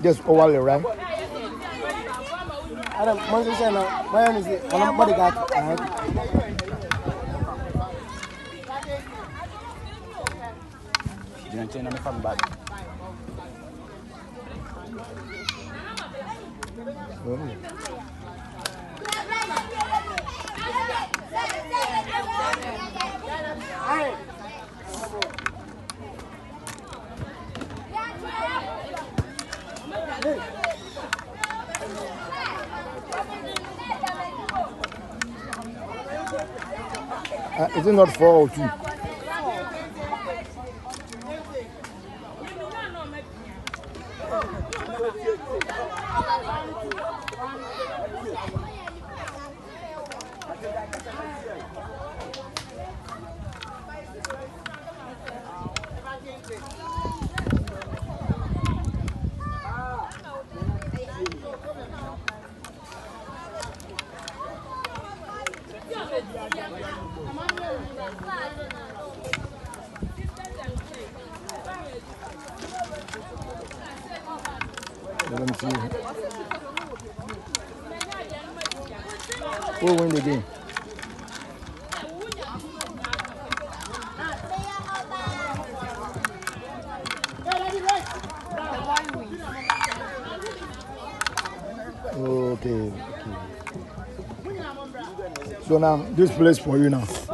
Just overlay, right? I don't want to say no. Where is it? I'm bodyguard. Is it not 4 or 2? Let me see. Who win the game? Okay. So now this place for you now.